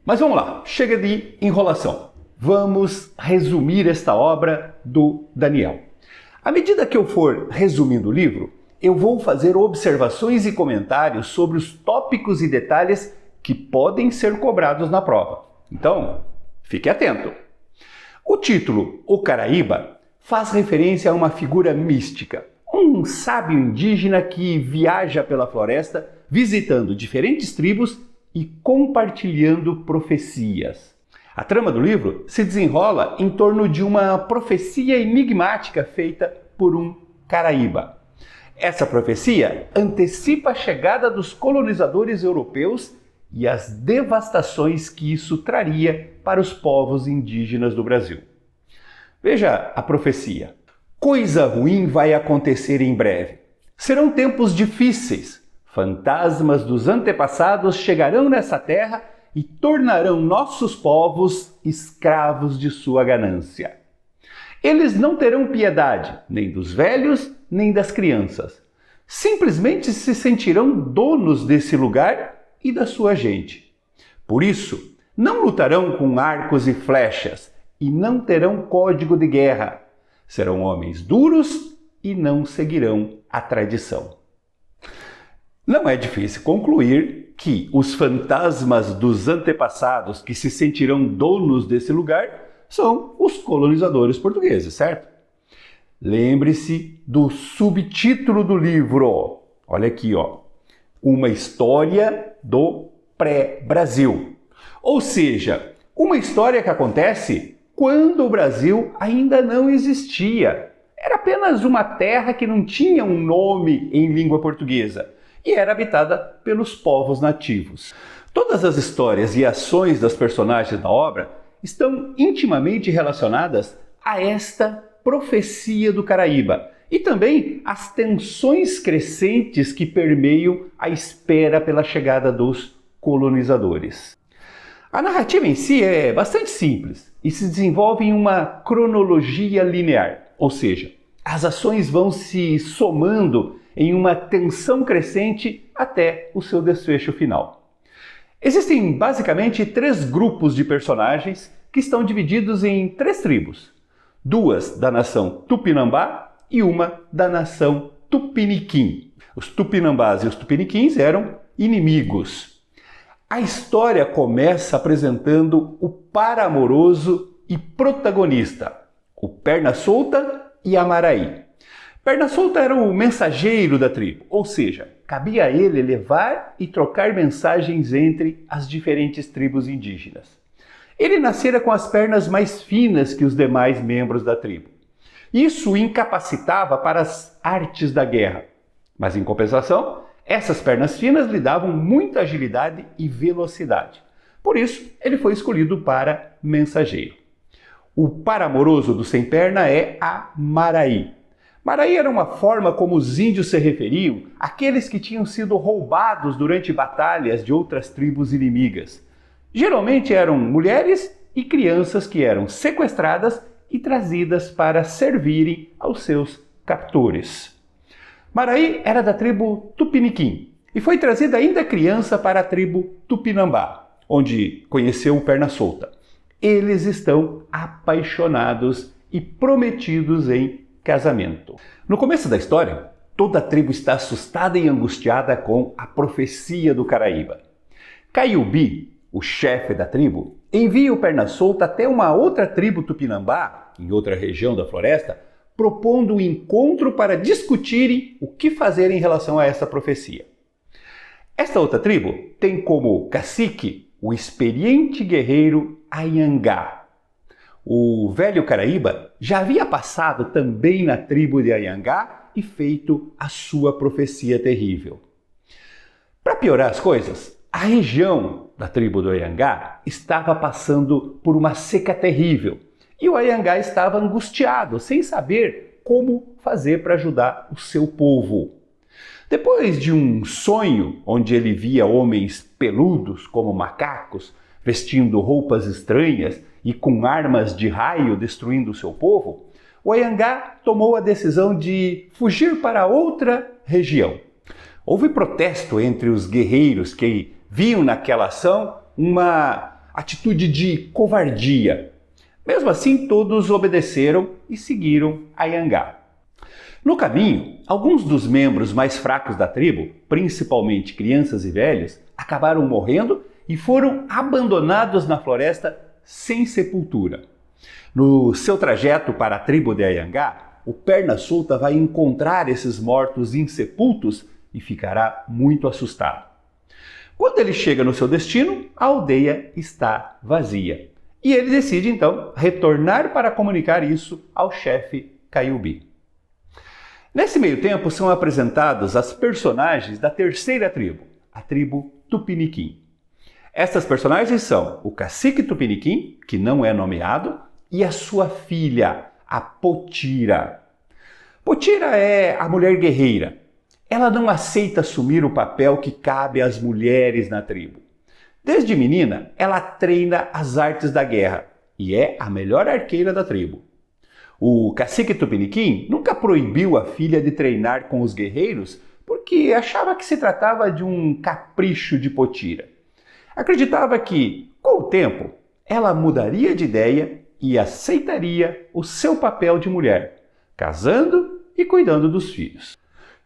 Mas vamos lá, chega de enrolação. Vamos resumir esta obra do Daniel. À medida que eu for resumindo o livro, eu vou fazer observações e comentários sobre os tópicos e detalhes que podem ser cobrados na prova. Então, fique atento. O título O Caraíba faz referência a uma figura mística, um sábio indígena que viaja pela floresta visitando diferentes tribos e compartilhando profecias. A trama do livro se desenrola em torno de uma profecia enigmática feita por um caraíba. Essa profecia antecipa a chegada dos colonizadores europeus e as devastações que isso traria para os povos indígenas do Brasil. Veja a profecia. Coisa ruim vai acontecer em breve. Serão tempos difíceis. Fantasmas dos antepassados chegarão nessa terra e tornarão nossos povos escravos de sua ganância. Eles não terão piedade, nem dos velhos, nem das crianças. Simplesmente se sentirão donos desse lugar e da sua gente. Por isso, não lutarão com arcos e flechas e não terão código de guerra. Serão homens duros e não seguirão a tradição. Não é difícil concluir que os fantasmas dos antepassados que se sentirão donos desse lugar são os colonizadores portugueses, certo? Lembre-se do subtítulo do livro. Olha aqui, ó. Uma história do pré-Brasil. Ou seja, uma história que acontece quando o Brasil ainda não existia. Era apenas uma terra que não tinha um nome em língua portuguesa e era habitada pelos povos nativos. Todas as histórias e ações das personagens da obra estão intimamente relacionadas a esta profecia do Caraíba e também as tensões crescentes que permeiam a espera pela chegada dos colonizadores. A narrativa em si é bastante simples e se desenvolve em uma cronologia linear, ou seja, as ações vão se somando em uma tensão crescente até o seu desfecho final. Existem basicamente 3 grupos de personagens que estão divididos em 3 tribos. 2 da nação Tupinambá e uma da nação Tupiniquim. Os Tupinambás e os Tupiniquins eram inimigos. A história começa apresentando o par amoroso e protagonista, o Perna Solta e a Maraí. Perna Solta era o mensageiro da tribo, ou seja, cabia a ele levar e trocar mensagens entre as diferentes tribos indígenas. Ele nascera com as pernas mais finas que os demais membros da tribo. Isso o incapacitava para as artes da guerra, mas em compensação, essas pernas finas lhe davam muita agilidade e velocidade. Por isso, ele foi escolhido para mensageiro. O par amoroso do sem perna é a Maraí. Maraí era uma forma como os índios se referiam àqueles que tinham sido roubados durante batalhas de outras tribos inimigas. Geralmente eram mulheres e crianças que eram sequestradas e trazidas para servirem aos seus captores. Maraí era da tribo Tupiniquim e foi trazida ainda criança para a tribo Tupinambá, onde conheceu o Perna Solta. Eles estão apaixonados e prometidos em casamento. No começo da história, toda a tribo está assustada e angustiada com a profecia do Caraíba. Caiubi, o chefe da tribo, envia o Perna Solta até uma outra tribo Tupinambá, em outra região da floresta, propondo um encontro para discutirem o que fazer em relação a essa profecia. Esta outra tribo tem como cacique o experiente guerreiro Anhangá. O velho Caraíba já havia passado também na tribo de Anhangá e feito a sua profecia terrível. Para piorar as coisas, a região da tribo do Anhangá estava passando por uma seca terrível e o Anhangá estava angustiado, sem saber como fazer para ajudar o seu povo. Depois de um sonho onde ele via homens peludos como macacos, vestindo roupas estranhas e com armas de raio destruindo o seu povo, o Anhangá tomou a decisão de fugir para outra região. Houve protesto entre os guerreiros que viam naquela ação uma atitude de covardia. Mesmo assim, todos obedeceram e seguiram Anhangá. No caminho, alguns dos membros mais fracos da tribo, principalmente crianças e velhos, acabaram morrendo e foram abandonados na floresta sem sepultura. No seu trajeto para a tribo de Anhangá, o Perna Solta vai encontrar esses mortos insepultos e ficará muito assustado. Quando ele chega no seu destino, a aldeia está vazia. E ele decide então retornar para comunicar isso ao chefe Caiubi. Nesse meio tempo são apresentados as personagens da terceira tribo, a tribo Tupiniquim. Estas personagens são o cacique Tupiniquim, que não é nomeado, e a sua filha, a Potira. Potira é a mulher guerreira. Ela não aceita assumir o papel que cabe às mulheres na tribo. Desde menina, ela treina as artes da guerra e é a melhor arqueira da tribo. O cacique Tupiniquim nunca proibiu a filha de treinar com os guerreiros porque achava que se tratava de um capricho de Potira. Acreditava que, com o tempo, ela mudaria de ideia e aceitaria o seu papel de mulher, casando e cuidando dos filhos.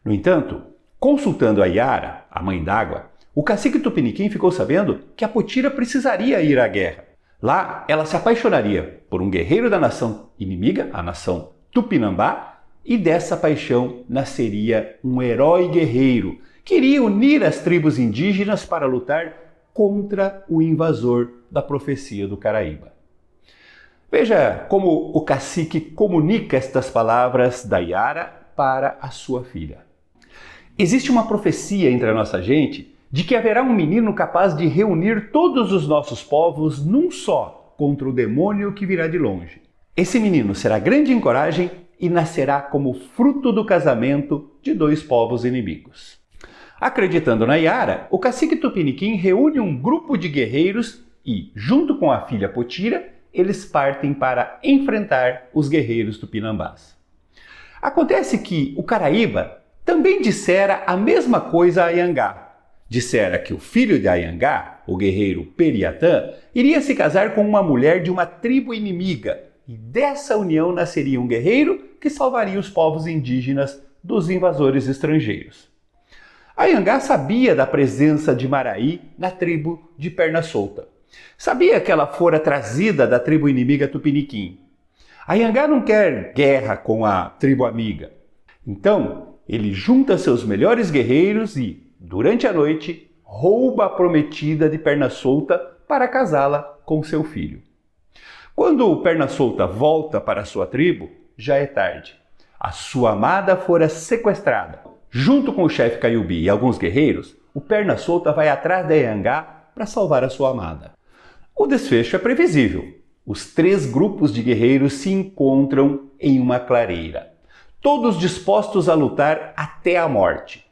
No entanto, consultando a Yara, a mãe d'água, o cacique Tupiniquim ficou sabendo que a Potira precisaria ir à guerra. Lá, ela se apaixonaria por um guerreiro da nação inimiga, a nação Tupinambá, e dessa paixão nasceria um herói guerreiro que iria unir as tribos indígenas para lutar contra o invasor da profecia do Caraíba. Veja como o cacique comunica estas palavras da Yara para a sua filha. Existe uma profecia entre a nossa gente de que haverá um menino capaz de reunir todos os nossos povos num só contra o demônio que virá de longe. Esse menino será grande em coragem e nascerá como fruto do casamento de dois povos inimigos. Acreditando na Yara, o cacique Tupiniquim reúne um grupo de guerreiros e, junto com a filha Potira, eles partem para enfrentar os guerreiros tupinambás. Acontece que o Caraíba também dissera a mesma coisa a Anhangá. Dissera que o filho de Anhangá, o guerreiro Periatã, iria se casar com uma mulher de uma tribo inimiga, e dessa união nasceria um guerreiro que salvaria os povos indígenas dos invasores estrangeiros. Anhangá sabia da presença de Maraí na tribo de Perna Solta. Sabia que ela fora trazida da tribo inimiga Tupiniquim. Anhangá não quer guerra com a tribo amiga. Então, ele junta seus melhores guerreiros e, durante a noite, rouba a prometida de Perna Solta para casá-la com seu filho. Quando o Perna Solta volta para sua tribo, já é tarde. A sua amada fora sequestrada. Junto com o chefe Caiubi e alguns guerreiros, o Perna Solta vai atrás de Anhangá para salvar a sua amada. O desfecho é previsível. Os três grupos de guerreiros se encontram em uma clareira, todos dispostos a lutar até a morte.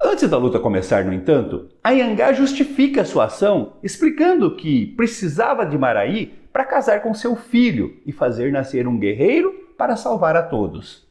Antes da luta começar, no entanto, Anhangá justifica sua ação explicando que precisava de Maraí para casar com seu filho e fazer nascer um guerreiro para salvar a todos.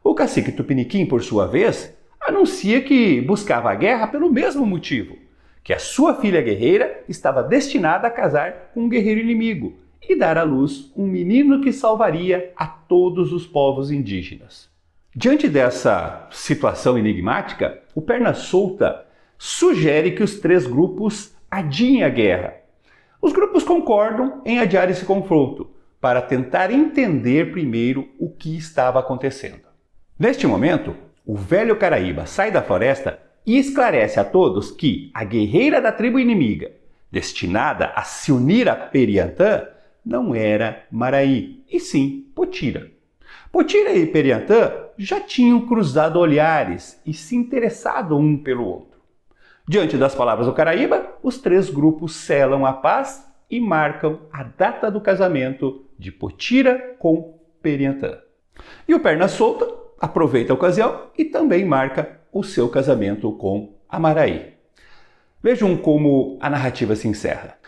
O cacique Tupiniquim, por sua vez, anuncia que buscava a guerra pelo mesmo motivo, que a sua filha guerreira estava destinada a casar com um guerreiro inimigo e dar à luz um menino que salvaria a todos os povos indígenas. Diante dessa situação enigmática, o Perna Solta sugere que os três grupos adiem a guerra. Os grupos concordam em adiar esse confronto, para tentar entender primeiro o que estava acontecendo. Neste momento, o velho Caraíba sai da floresta e esclarece a todos que a guerreira da tribo inimiga, destinada a se unir a Periantã, não era Maraí, e sim Potira. Potira e Periantã já tinham cruzado olhares e se interessado um pelo outro. Diante das palavras do Caraíba, os três grupos selam a paz e marcam a data do casamento de Potira com Periantã. E o Perna Solta aproveita a ocasião e também marca o seu casamento com a Maraí. Vejam como a narrativa se encerra.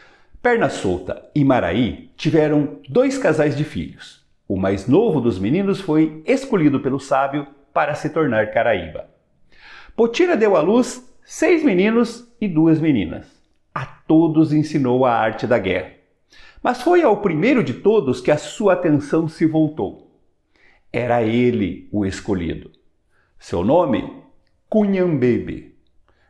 Perna Solta e Maraí tiveram 2 casais de filhos. O mais novo dos meninos foi escolhido pelo sábio para se tornar Caraíba. Potira deu à luz 6 meninos e 2 meninas. A todos ensinou a arte da guerra. Mas foi ao primeiro de todos que a sua atenção se voltou. Era ele o escolhido. Seu nome? Cunhambebe.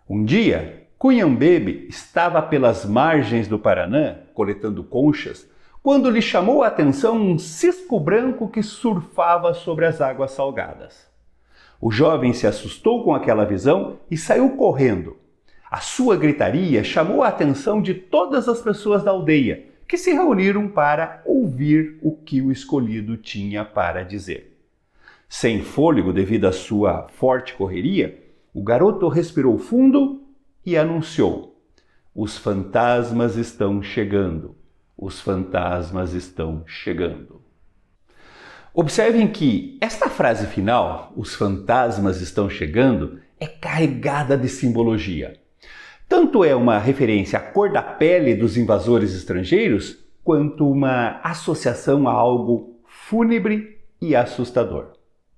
Um dia, Cunhambebe estava pelas margens do Paranã, coletando conchas, quando lhe chamou a atenção um cisco branco que surfava sobre as águas salgadas. O jovem se assustou com aquela visão e saiu correndo. A sua gritaria chamou a atenção de todas as pessoas da aldeia, que se reuniram para ouvir o que o escolhido tinha para dizer. Sem fôlego devido à sua forte correria, o garoto respirou fundo e anunciou: "Os fantasmas estão chegando. Os fantasmas estão chegando." Observem que esta frase final, "os fantasmas estão chegando", é carregada de simbologia. Tanto é uma referência à cor da pele dos invasores estrangeiros, quanto uma associação a algo fúnebre e assustador.